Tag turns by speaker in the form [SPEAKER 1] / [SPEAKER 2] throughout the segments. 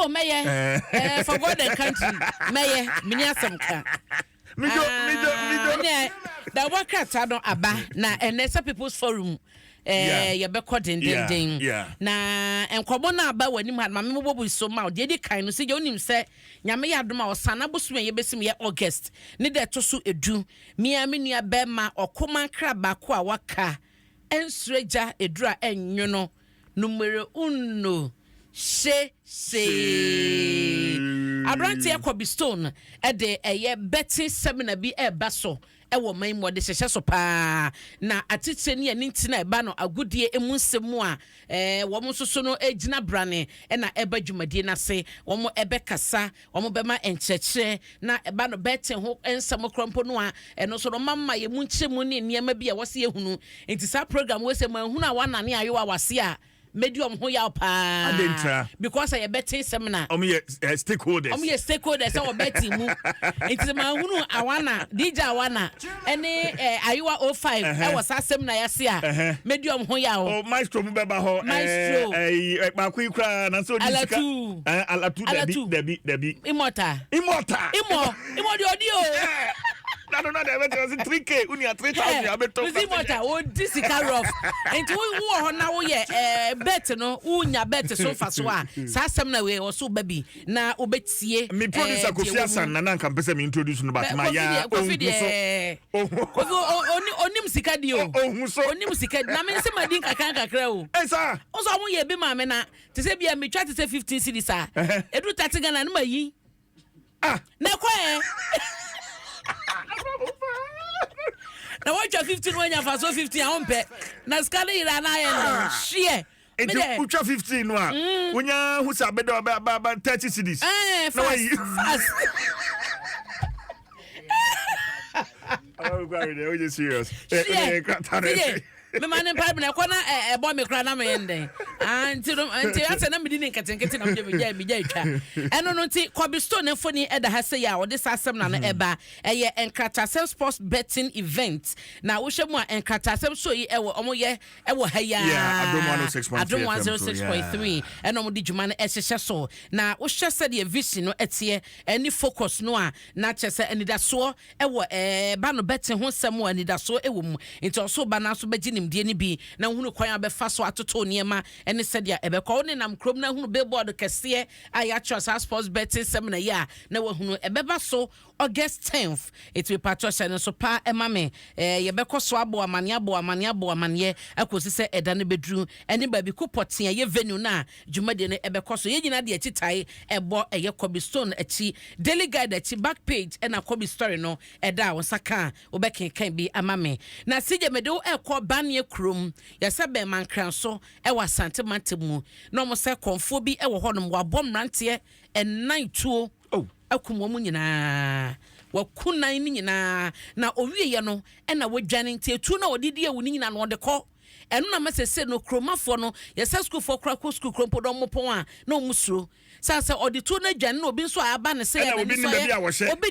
[SPEAKER 1] Oh, maye. For God and country. Maye. Minyasam. Mijo. The workers are not aba. Na and there's a people's forum. You be caught in ding. Na and Kwabona aba when him had my mobile so mouth. Did kind of see your name say, Yammy Adoma or Sanabusme, you besim ye August. Neither to su edu. Mia minia bema or Kuman crab bakwa waka. En sreja edra en yono. Numero uno. She. Abrantia Kobe Stone at the Betty seminar be a basso. Ewo main mo de hyehyɛ pa na atete ne nintina ba no agudie emunsemua wo mo soso no egina brane na eba dwumadie na se wo mo ebe kasa wo mo bema enkyekye na eba no beten ho ensam krompo no a eno so no mamma ye munkyemu ne niema bi a wose ehunu enti sa program we se manhunu a wana ne ayo a wase a medium ho ya pa because I betting seminar stakeholders our betting mu into my hunu awana DJ awana any Iowa 05 I was a seminar yasia medium ho ya o maestro mu beba ho maestro makui kra na so disika alatu debi immortal the audio no they went to 3k uni 3000 ya beto immortal o disika rough into who ho na wo ye bet no unya bet so fa so a sa asem na we o so baby na obetie me producer Kofi Asan na nka pese me introduce no but ma ya onim sika di o onim sika na me se madin kakra o sa so mo ye bi ma me na te se bia me twa te se 15 cedis a edu 30 Ghana na mayi na kwa na watch 15 when you for so 15 a ompe na skala ira na yen share
[SPEAKER 2] Enti ucha 15 no a unya hu sa beda ba 30 cedis
[SPEAKER 1] na why
[SPEAKER 2] I'm going to serious.
[SPEAKER 1] Me manen pa me na kona ebo me kra na me nden anti ase na me di nketenkete na me ja twa eno no nti Kobe Stone foni eda ha se ya wo de sasem na no eba eye enkratasem sports betting event na wo hwemu a enkratasem so yi ewo omoye ewo ha ya Adom 106.3 eno mo di djuma na ehye so na wo hwe se de vision no etie eni focus no a na chese enidaso ewo ba no betting ho sem wa enidaso ewo mu nti oso ba na so beji die ni bi na hunu kwan abefa so atoto niema ene sedia ebekọ ne nam krom na hunu billboard kese aya trust sports betting seminar ya na wa hunu ebeba so August 10th it will patrocian so pa emame yebekọ so abo amane akosi se eda ne bedru ene ba bi kupotia ye venue na dwumade ne ebekọ so ye nyina de achitai ebo eye Kobe Stone achi daily guide achi back page ena Kobe story no eda wo saka obeken kan bi amame na sije medo ekọ ban ye krom yesa be mankran so e wa sante matemu no mo se konfo bi e wo honom wa bom rante ennan tuo akum wo nyina wa kunan ni nyina na owie ye no e na wodwane nte tu na odidi e wo nyina no de ko eno na mesese no kromafo no yesa school for krako school krompo do mo pon a na omusuro sasa oditu na dwane na obi nso aba ne se ya
[SPEAKER 2] obi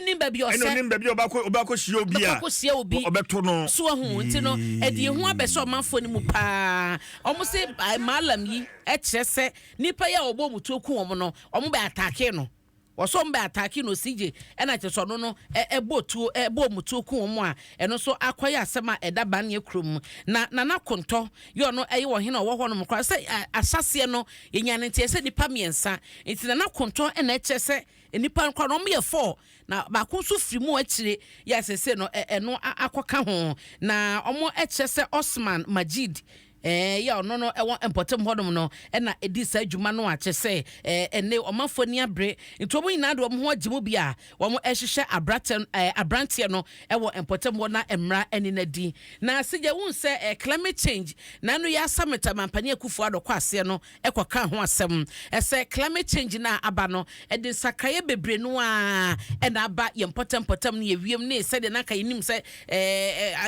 [SPEAKER 2] nim ba bi o se nim ba bi obako hie obi obeto no
[SPEAKER 1] so hu nti no edi hu abeso manfo ni mu pa omo se malam yi e kire se nipa ya obo mutu ku omo no omo ba atake no osombe ataki no CJ ena cheso no ebo mutu ku omo a eno so akoya asema edaba ne krom na konto yo no eyi wo hena wo ho no mkra se asase no yenyane tie se nipa miensa enti na konto ena echese nipa nkwa no me 4 na ba ko so firi mu akire ya sese no eno akoka ho na omo echese Osman Majid ya no ewo important hodom no na edi sa adwuma no ache se ene omafoni abre ntomo nyina de omo ho agimu bia omo ehhehye abrantie no ewo important ho na emra eni na di na seje won se climate change na no ya sameta mampani akufu adokwa ase no ekoka ho asem ese climate change na aba no edi sakaye bebre no a na aba ye important no ye wiem ne se de na ka yinim se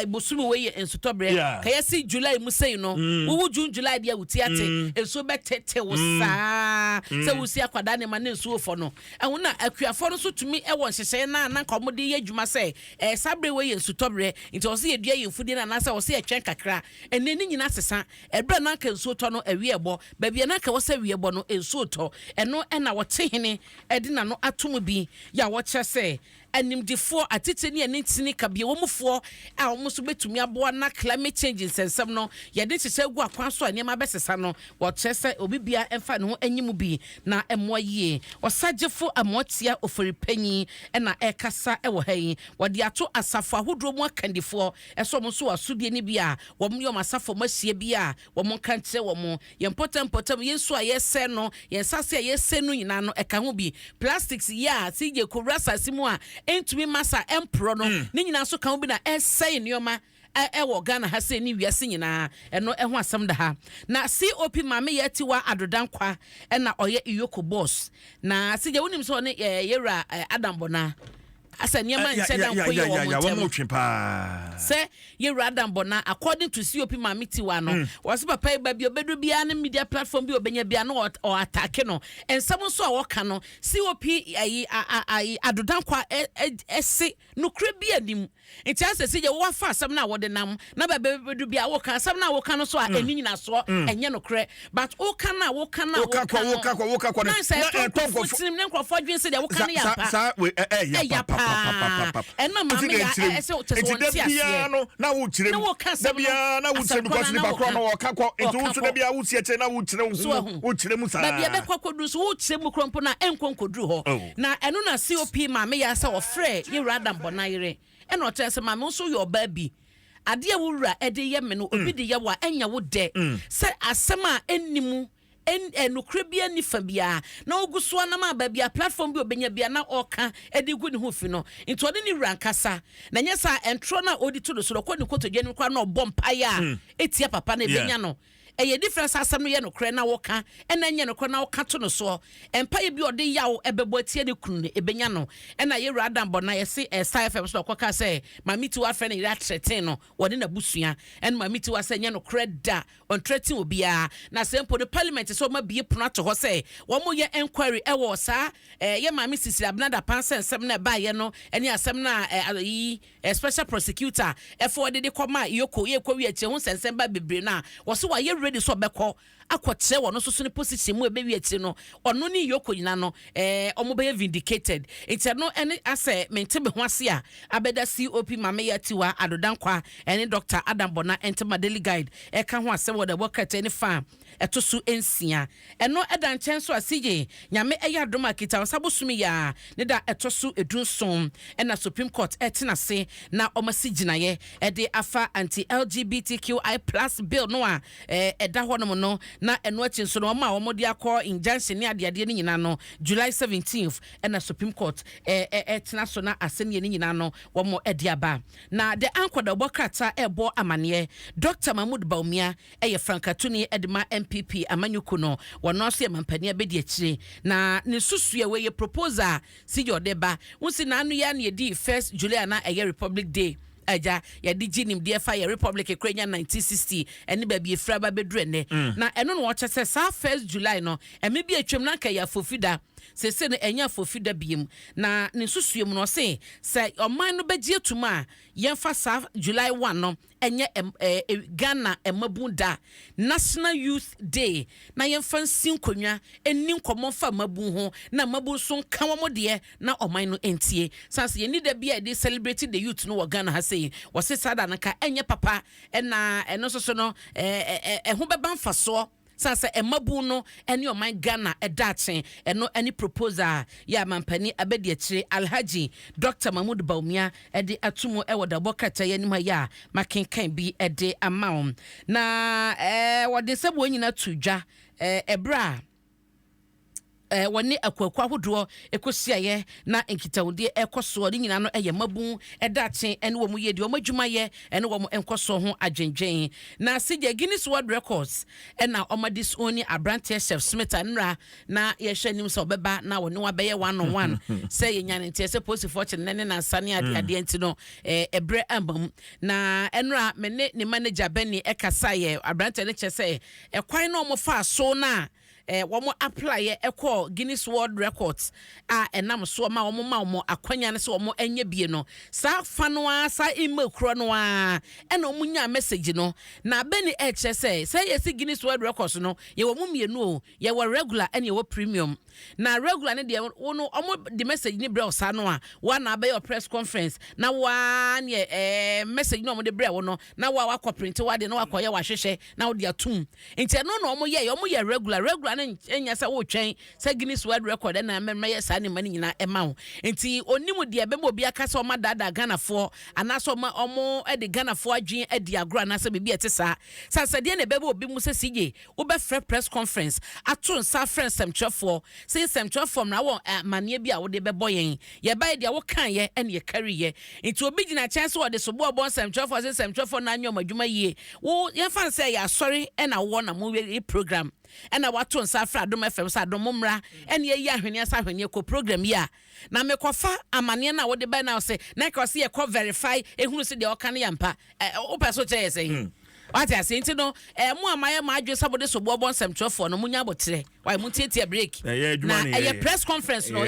[SPEAKER 1] ibosumi we ye ensotobre ka yesi July mu sei no wo June July dia wutiate enso betete wo saa se wo si akwada ne ma ne enso fo no ehuna akuafo no so tumi e won hyehye na komode ye adwuma se sabre we ye enso tobre nti o se ye dua ye mfudi na na se o se ye twen kakra enne ni nyina sesa ebra na ka enso to no awie ebo ba bia na ka wo se wie ebo no enso to eno na wo tehene edina no atom bi ya wo kye se animdifo atete ne ntini kabie wo mufo a wo so betumi aboa na climate change nsensem no ye de hyehye gu akwan so anema besesa no wo kye se obibia emfa ne ho anyim bi na emmo yie osagefo amotia oforipanyi na ekasa ewo hayi wode ato asafo ahodro mu akandifo eso mo so asudie ne bia wo mo yom asafo masie bia wo mo kan kire wo mo ye potem yensu a yese no yensase a yese no nyina no eka ho bi plastics ya sije kurasa simu a entumi masa empro no ne nyina so kan bi na esai nioma ewo Ghana ha se ni wiase nyina eno eho asem da ha na COP mame yati wa adodankwa na oye iyoko boss na sije wonim so ne yera Adam Bona asa niema nche da nkoye wo
[SPEAKER 2] motwe pa
[SPEAKER 1] se yera Adam Bona according to COP mame tiwa no wose papa ba bi obedu bia na media platform bi obenya bia no o attack no ensam so a woka no COP ayi adodankwa ese nokre bia nim nti asa sije wo fa asem na wode nam na ba bedu bia wo ka asem na wo ka no so a eni nyina so enye nokre but wo ka na wo ka na wo ka na se to sim ne nkrofo dwen se de wo ka na ya pa
[SPEAKER 2] sa we ya pa
[SPEAKER 1] ena mama ya ese o tese won ti ase
[SPEAKER 2] no na wo kire da bia na wo kire because ni ba kro no wo ka ko nti wo so da bia wo sie che na wo kire mu sa
[SPEAKER 1] da bia be kwakodu so wo kire mu krompo na enkonkoduru ho na eno na COP mama ya se wo frɛ ye Adam Bona yire ena o tese mama so yo ba bi ade a wura ede ye me no obi de ye wa enya wo de se asem a ennimu nokre bia ni fa bia na oguso na ma ba bia platform bi obenya bia na oka edi gu ni ho fi no nti odi ni rankasa na nyesa entro na odi to do so ko ni kotodwe ni kwa na obompa ya etia papa na ebenya no eye difference asem no ye nokre na woka ena nye nokre na woka to no so empa ye bi odi yawo ebebo atie ne kunu ebenya no ena ye Adam Bona ye se Star FM so koka se mamiti wa fe na ira threaten no wode na busua en mamiti wa se nye nokre da on threaten obia na sempo the parliament so ma bie pono ato ho se wo mo ye inquiry e wo sa ye mami sisiri Abena Pansen nsem na ba ye no eni asem na special prosecutor e for de koma yoko ye kwa wi ache ho sensem ba bebre na wo so wa ye ready so beko akwoche wo no so ne position mu ebe wi ache no ono ni yoko nyina no omo be vindicated enti no eni ase mentebe ho ase a abeda COP mame yatiwa adodankwa eni Dr. Adam Bona entema daily guide e ka ho ase wo de workate eni farm eto so ensia eno eda nchen so asije nyame eya doma kita sabosumi ya ne da eto so edunson ena Supreme Court etina se na omasiginaye ede afa anti LGBTQI+ bill no a eda honom no na eno achi so no ma omode akọ injunction ne ade ne nyina no July 17th ena Supreme Court etina so na asene ne nyina no wo mo ede aba na de ankoda bokrata ebo amane Dr. Mahmoud Baumia eye Frankatuni edema MPP amanyuku no wono so mampani abedi akire na ne susue we ye proposal si jodeba wonsi na anu ya na di 1st July na eye Republic Day aja ya di ginim de fa ya Republic ekrenya 1960 eni ba bi efra ba bedru ene na eno no wo chese sa 1st July no eme bi atwem na ka ya fofida sese no enya fofida biem na ne susue mu no se oman no begye tuma yemfa sa July 1 no enye Ghana emabunda National Youth Day na yemfa nsinkonwa eni nkomo fa mabu ho na mabu so kan wo de na oman no entie sanse ye ni da bia de celebrate the youth no wo Ghana ha sei wo se sada na ka enye papa na eno so no ho beba mfaso sasa emabu no eni oman Ghana edachen eno eni proposal ya mampani abedi akire Alhaji Dr. Mahmoud Baumia edi atumo ewo da bokata yanima ya makenkan bi edi amaum na wode sebo nyina tudwa ebra woni akwakwa hodo ekosiaye na enkitawde ekoso ni nyina no eye mabu edache ene wo mu ye de o madwuma ye ene wo mu enkoso ho agyengen na sigye Guinness World Records ena omadis oni Abrante Chef Smith anra na ye hwanim so beba na woni wa beye 1-on-1 say ye nyane ntie se post fortune nene na nsane ade enti no ebre ambam na enra mene ni manager Beni ekasa ye Abrante ne chese ekwan no mo fa so na womo apply call Guinness World Records enam so ma womo akwanya ne so womo enye bie no sa fanoa sa email kro no ena womo nya message no na Beni say yesi Guinness World Records no ye womo mienu o ye wo regular ene ye wo premium na regular ne de wono omo the message ni bre osa no one na be your press conference na one message no omo de bre wo no na wa ko print wa de na wa koye wa hwehwe na wo de atum nti no omo ye regular enya sa wo twen sa Guinness World Record na memeye sa ne mani nyina ema wo nti onimu de bema obi aka sa oma dada Ghana fo anaso omo de Ghana fo adwen adi agro na sa bibi etesa sa de na beba obi mu se sije wo be press conference ato sa friends semtwefo say semtwefo na wo mane bi a wo de bebo yen ye bai de wo kan ye ene ye carry ye nti obi gina chance wo de so bo bon semtwefo say semtwefo na anyo madwuma yie wo ye fan say ya sorry ena wo na mo we program ena wato nsa fra Adom FM sa Adom mmra ene ye ahwene asa ahwene ko program ya na mekofa amane na wo de ba na say na ka se ye ko verify ehunu se de o kan ya mpa o peso che say what I say no mo amaye ma adwe sabode so bo bon semtwefo no munya botre why mu tie break na press conference no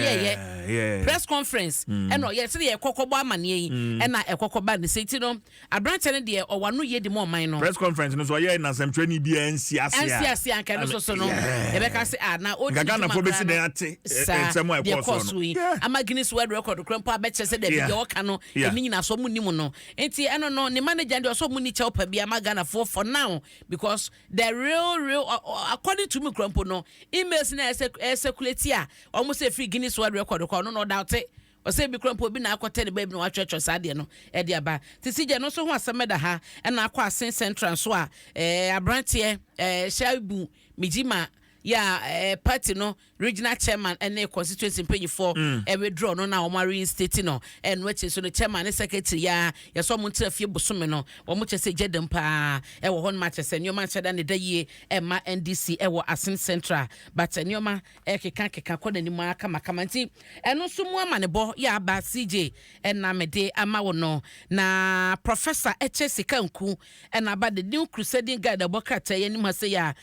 [SPEAKER 1] press conference eno ye se ye kokobo amane yi ena ekokoba ne say no Abrante ne de o wano ye de mo man no
[SPEAKER 2] press conference no so ye na semtwe ni bia nsiase
[SPEAKER 1] anka no so no e be ka se na o
[SPEAKER 2] gaga na fo be se den ate ensemo e koso no
[SPEAKER 1] ama Guinness World Record krampo abeche se de bia wo ka no eni nyina so mu nimu no enti eno no ne manager de so mu ni cha opa bia magana for now because the real according to me krampo no emails na circulate here almost a free Guinness World Record ko no doubt it o say bi krampo bi na akote ne baby no atwetwe sade no e de aba tisije no so ho asemeda ha e na akwa asen central so Abrante Shaibu Mijima ya party no regional chairman and constituency page for withdraw no na o reinstate no and which so the chairman and secretary ya so mo ntafie bosome no o mo chese jedem pa e wo hon match se nyoma cheda ne da yie e ma NDC e wo Asin Central but nyoma e keka ko nani mu aka makamanti eno so mu ama ne bo ya ba CJ na mede ama wo no na professor Eche Sikanku and about the new crusading guide the bokata ye ni ma se ya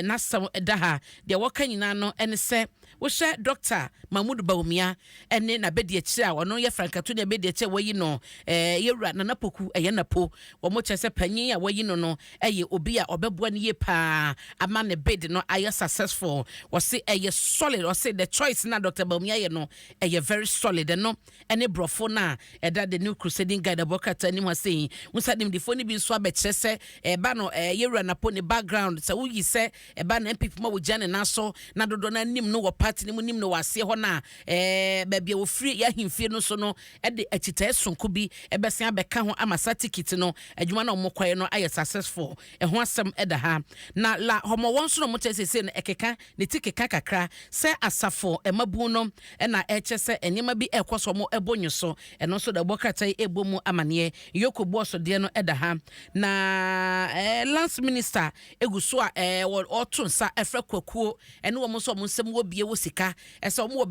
[SPEAKER 1] na sam daha de woka nyina no ene se wo hye Dr. Mahmoud Baumia ene na bedi akire a wono ye frankato ne bedi akire wayi no yewura na napoku eye napo wo mo chese panyin a wayi no eye obi a obeboa ne ye pa ama ne bed no aye successful wo se eye solid wo se the choice na Dr. Baumia ye no eye very solid no ene brofo na eda the new crusading guide abokata ni mo say wo sa dem defo ni bi so abekire se ba no yewura napo ne background se wo yi se ba na MPP ma wo jane na so na dodo na nim no wo party ni mu nim no wase ho na ba bia wo free ya himfie no so no e de akita sonko bi e besia beka ho amasa ticket no adwuma na mo kwae no aye successful e ho asem e da ha na la homo won so no mo chese ne ekeka ne tikeka kakra se asafo e mabu no e na e chese enima bi e kwaso mo ebonyo so e no so da bokata e bomu amane yoko boso de no e da ha na lance minister eguso a otunsa efra kwakuo ene wo mo so mo nsem wo bie wo sika ese wo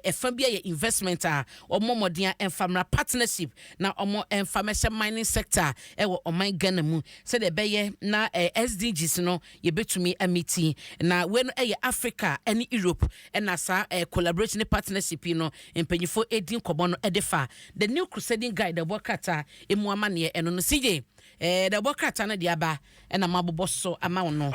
[SPEAKER 1] efa bia ye investment a omomodia enfamra partnership na omo information mining sector e wo oman Ghana mu se de beye na SDGs no ye betumi amiti na we no ye Africa ene Europe na sa collaboration partnership no empanyifo edin kobo no edefa the new crusading guide the bokata emu amane eno no CJ the bokata na dia ba na mabobo so ama no